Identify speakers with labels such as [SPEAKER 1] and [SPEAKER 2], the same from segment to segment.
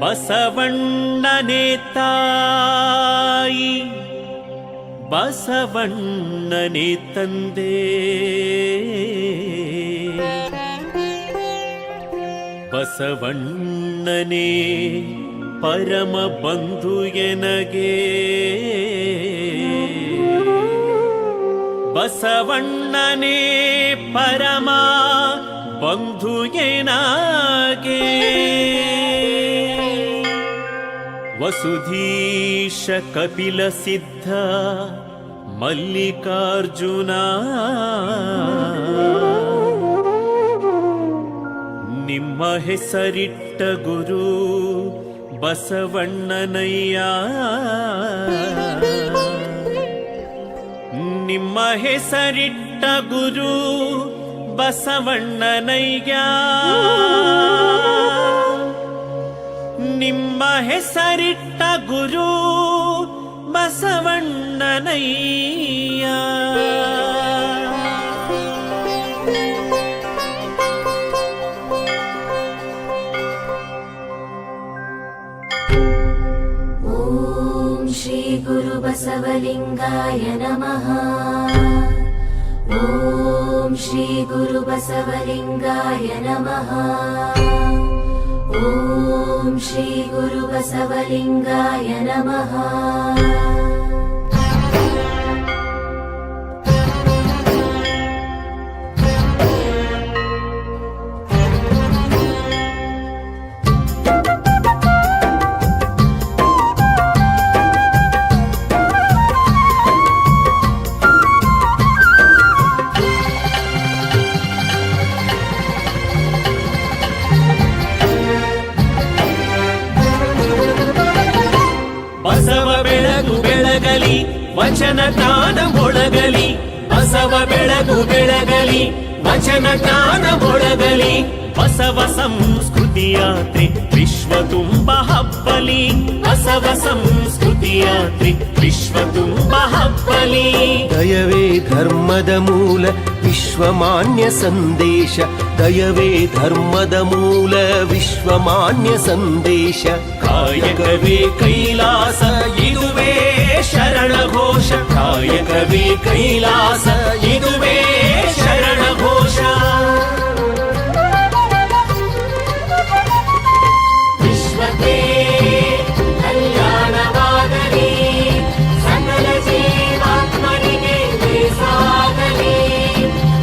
[SPEAKER 1] ಬಸವಣ್ಣನೇ ತಾಯಿ ಬಸವಣ್ಣನೇ ತಂದೆ, ಬಸವಣ್ಣನೇ ಪರಮ ಬಂಧು ಎನಗೆ, ಬಸವಣ್ಣನೇ ಪರಮ ಬಂಧು ಎನಗೆ. ವಸುಧೀಶ ಕಪಿಲ ಸಿದ್ಧ ಮಲ್ಲಿಕಾರ್ಜುನ, ನಿಮ್ಮ ಹೆಸರಿಟ್ಟ ಗುರು ಬಸವಣ್ಣನಯ್ಯ, ನಿಮ್ಮ ಹೆಸರಿಟ್ಟ ಗುರು ಬಸವಣ್ಣನಯ್ಯ, ನಿಮ್ಮ ಹೆಸರಿಟ್ಟ ಗುರು ಬಸವಣ್ಣನಯ್ಯ.
[SPEAKER 2] ಓಂ ಶ್ರೀ ಗುರು ಬಸವಲಿಂಗಾಯ ನಮಃ. ಓಂ ಶ್ರೀ ಗುರು ಬಸವಲಿಂಗಾಯ ನಮಃ. ಓಂ ಶ್ರೀ ಗುರು ಬಸವಲಿಂಗಾಯ ನಮಃ.
[SPEAKER 1] ಬಸವ ಬೆಳಗು ಬೆಳಗಲಿ ವಚನ ಜ್ಞಾನ ಮೊಳಗಲಿ, ಬಸವ ಬೆಳಗು ಬೆಳಗಲಿ ವಚನ ಜ್ಞಾನ ಮೊಳಗಲಿ, ಬಸವ ಸಂಸ್ಕೃತಿ ಯಾತ್ರೆ ವಿಶ್ವ ತುಂಬ ಹಬ್ಬಲಿ, ಬಸವ ಸಂಸ್ಕೃತಿ ಯಾತ್ರೆ ವಿಶ್ವ ತುಂಬ ಹಬ್ಬಲಿ.
[SPEAKER 3] ದಯವೇ ಧರ್ಮದ ಮೂಲ ವಿಶ್ವಮಾನ್ಯ ಸಂದೇಶ, ದಯವೇ ಧರ್ಮದ ಮೂಲ ವಿಶ್ವಮಾನ್ಯ ಸಂದೇಶ.
[SPEAKER 1] ಕಾಯಕವೇ ಕೈಲಾಸ ಇದುವೇ ಶರಣ ಘೋಷ, ಕಾಯಕವೇ ಕೈಲಾಸ ಇದುವೇ ಶರಣ ಘೋಷ.
[SPEAKER 2] ವಿಶ್ವಕ್ಕೆ ಕಲ್ಯಾಣವಾಗಲಿ, ಸಕಲ ಜೀವಾತ್ಮನಿಗೆ ಸಾಗಲಿ.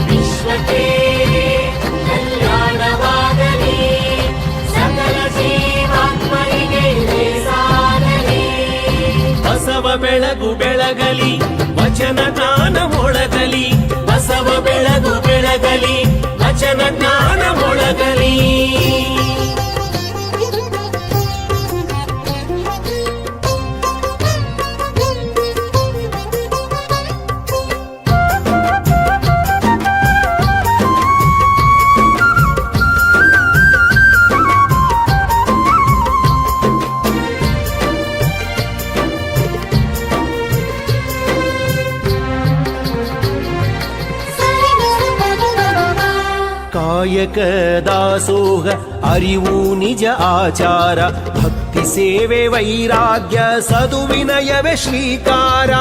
[SPEAKER 2] ವಿಶ್ವಕ್ಕೆ ಕಲ್ಯಾಣವಾಗಲಿ, ಸಕಲ ಜೀವಾತ್ಮನಿಗೆ ಸಾಗಲಿ.
[SPEAKER 1] ಬಸವ ಬೆಳಗು ಬೆಳಗಲಿ ವಚನ ಜ್ಞಾನ ಮೊಳಗಲಿ, ಬಸವ ಬೆಳಗು ಬೆಳಗಲಿ ವಚನ ಜ್ಞಾನ ಮೊಳಗಲಿ.
[SPEAKER 3] ಕಾಯಕ ದಾಸೋಹ ಅರಿವು ನಿಜ ಆಚಾರ, ಭಕ್ತಿ ಸೇವೆ ವೈರಾಗ್ಯ ಸದುವಿನಯವೇ ಶ್ರೀಕಾರ.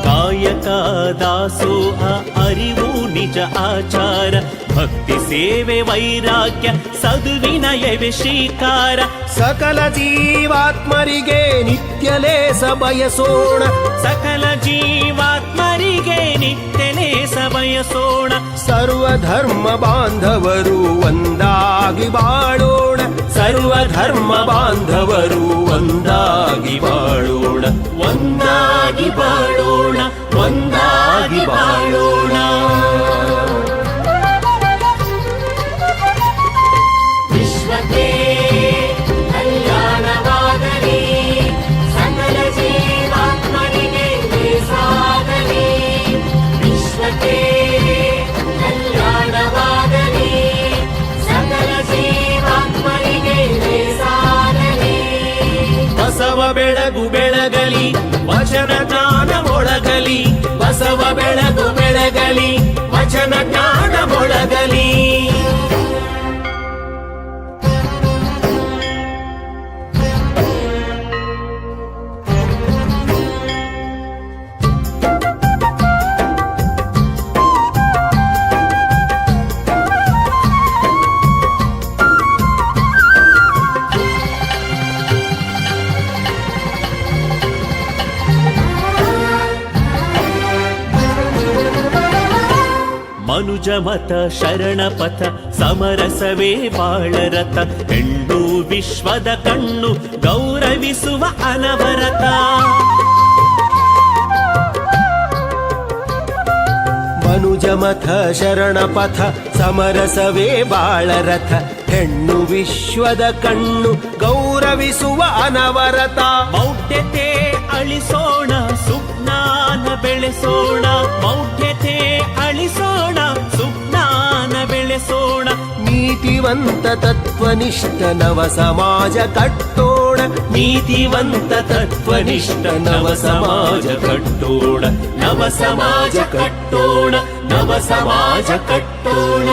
[SPEAKER 1] ಕಾಯಕ ದಾಸೋಹ ಅರಿವು ನಿಜ ಆಚಾರ, ಭಕ್ತಿ ಸೇವೆ ವೈರಾಗ್ಯ ಸದುವಿನಯವೇ ಶ್ರೀಕಾರ.
[SPEAKER 3] ಸಕಲ ಜೀವಾತ್ಮರಿಗೆ ನಿತ್ಯ ಲೇಸ ಬಯಸೋಣ,
[SPEAKER 1] ಸಕಲ ಜೀವಾತ್ಮರಿಗೆ ನಿತ್ಯ ಲೇಸ ಬಯಸೋಣ.
[SPEAKER 3] ಸರ್ವಧರ್ಮ ಬಾಂಧವರು ಒಂದಾಗಿ ಬಾಳೋಣ, ಸರ್ವಧರ್ಮ ಬಾಂಧವರು ಒಂದಾಗಿ ಬಾಳೋಣ,
[SPEAKER 1] ಒಂದಾಗಿ ಬಾಳೋಣ, ಒಂದಾಗಿ ಬಾಳೋಣ.
[SPEAKER 2] ವಿಶ್ವಕ್ಕೆ ಕಲ್ಯಾಣವಾಗಲಿ, ಸಕಲ ಜೀವಾತ್ಮನಿಗೆ ಸಾಗಲಿ. ವಿಶ್ವಕ್ಕೆ ಕಲ್ಯಾಣವಾಗಲಿ, ಸಕಲ ಜೀವಾತ್ಮನಿಗೆ ಸಾಗಲಿ.
[SPEAKER 1] ಬಸವ ಬೆಳಗು ಬೆಳಗಲಿ ವಚನ ಜ್ಞಾನ ಮೊಳಗಲಿ, ಬಸವ ಬೆಳಗು ಬೆಳಗಲಿ ವಚನ ಜ್ಞಾನ ಮೊಳಗಲಿ. ಮನುಜಮತ ಶರಣಪಥ ಸಮರಸವೇ ಬಾಳರಥ ಹೆಣ್ಣು ವಿಶ್ವದ ಕಣ್ಣು ಗೌರವಿಸುವ ಅನವರತ
[SPEAKER 3] ಮನುಜಮಥ ಶರಣಪಥ ಸಮರಸವೇ ಬಾಳರಥ ಹೆಣ್ಣು ವಿಶ್ವದ ಕಣ್ಣು ಗೌರವಿಸುವ ಅನವರತ
[SPEAKER 1] ಮೌಢ್ಯತೆ ಅಳಿಸೋಣ ಸುಜ್ಞಾನ ಬೆಳೆಸೋಣ ಮೌಢ್ಯತೆ ಅಳಿಸೋಣ ಸುಜ್ಞಾನ ಬೆಳೆಸೋಣ
[SPEAKER 3] ನೀತಿವಂತ ತತ್ವನಿಷ್ಠ ನವ ಸಮಾಜ ಕಟ್ಟೋಣ
[SPEAKER 1] ನೀತಿವಂತ ತತ್ವನಿಷ್ಠ ನವ ಸಮಾಜ ಕಟ್ಟೋಣ ನವ ಸಮಾಜ ಕಟ್ಟೋಣ ನವ ಸಮಾಜ ಕಟ್ಟೋಣ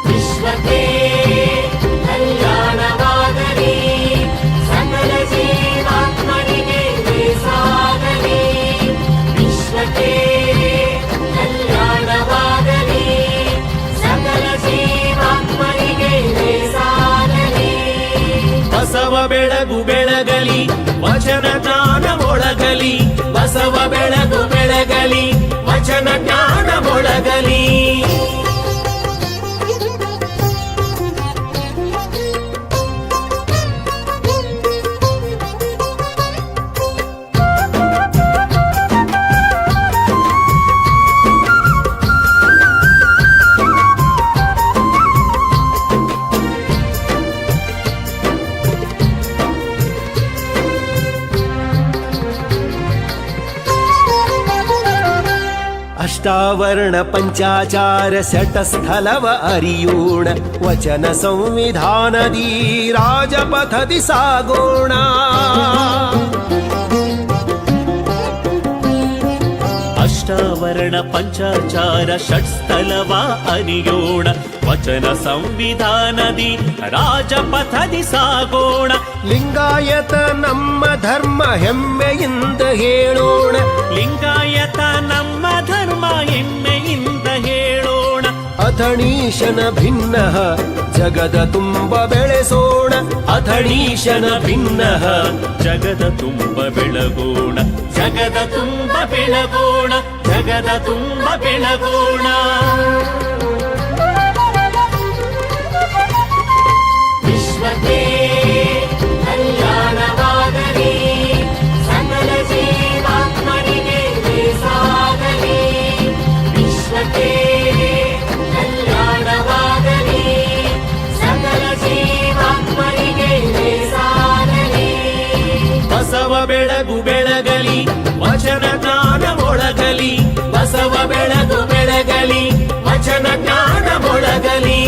[SPEAKER 2] ವಿಶ್ವಕ್ಕೆ ಕಲ್ಯಾಣವಾಗಲಿ ಸಕಲ ಜೀವಾತ್ಮನಿಗೆ ಸಾಗಲಿ ವಿಶ್ವಕ್ಕೆ ಕಲ್ಯಾಣವಾಗಲಿ ಸಕಲ ಜೀವಾತ್ಮನಿಗೆ ಸಾಗಲಿ
[SPEAKER 1] ಬಸವ ಬೆಳಗು ಬೆಳಗಲಿ ವಚನ ಜ್ಞಾನ ಮೊಳಗಲಿ ಬಸವ ಬೆಳಗು ಬೆಳಗಲಿ ವಚನ ಜ್ಞಾನ ಮೊಳಗಲಿ
[SPEAKER 3] ಅಷ್ಟಾವರ್ಣ ಪಂಚಾಚಾರ ಶಟಸ್ಥಲವ ಅರಿಯೋಣ ವಚನ ಸಂವಿಧಾನದಿ ರಾಜಪಥದಿ ಸಾಗೋಣ
[SPEAKER 1] ಅಷ್ಟಾವರಣ ಪಂಚಾಚಾರ ಷಟ್ಸ್ಥಲವ ಅರಿಯೋಣ ವಚನ ಸಂವಿಧಾನದಿ ರಾಜಪಥದಿ ಸಾಗೋಣ
[SPEAKER 3] ಲಿಂಗಾಯತ ನಮ್ಮ ಧರ್ಮ ಹೆಮ್ಮೆಯಿಂದ ಹೇಳೋಣ
[SPEAKER 1] ಲಿಂಗಾಯತ ನಮ್ಮ ಧರ್ಮ ಹೆಮ್ಮೆಯಿಂದ ಹೇಳೋಣ
[SPEAKER 3] ಅಥಣೀಶನ ಭಿನ್ನ ಜಗದ ತುಂಬ ಬೆಳೆಸೋಣ
[SPEAKER 1] ಅಥಣೀಶನ ಭಿನ್ನ ಜಗದ ತುಂಬ ಬೆಳಗೋಣ ಜಗದ ತುಂಬ ಬೆಳಗೋಣ ಜಗದ ತುಂಬ ಬೆಳಗೋಣ
[SPEAKER 2] ವಿಶ್ವಕ್ಕೆ ಕಲ್ಯಾಣವಾಗಲಿ ಸಕಲ ಜೀವಾತ್ಮನಿಗೆ ಸಾಗಲಿ ವಿಶ್ವಕ್ಕೆ ಕಲ್ಯಾಣವಾಗಲಿ ಸಕಲ ಜೀವಾತ್ಮನಿಗೆ ಸಾಗಲಿ
[SPEAKER 1] ಬಸವ ಬೆಳಗು ಬೆಳಗಲಿ ವಚನ ಜ್ಞಾನ ಮೊಳಗಲಿ ಬಸವ ಬೆಳಗು ಬೆಳಗಲಿ ವಚನ ಜ್ಞಾನ ಮೊಳಗಲಿ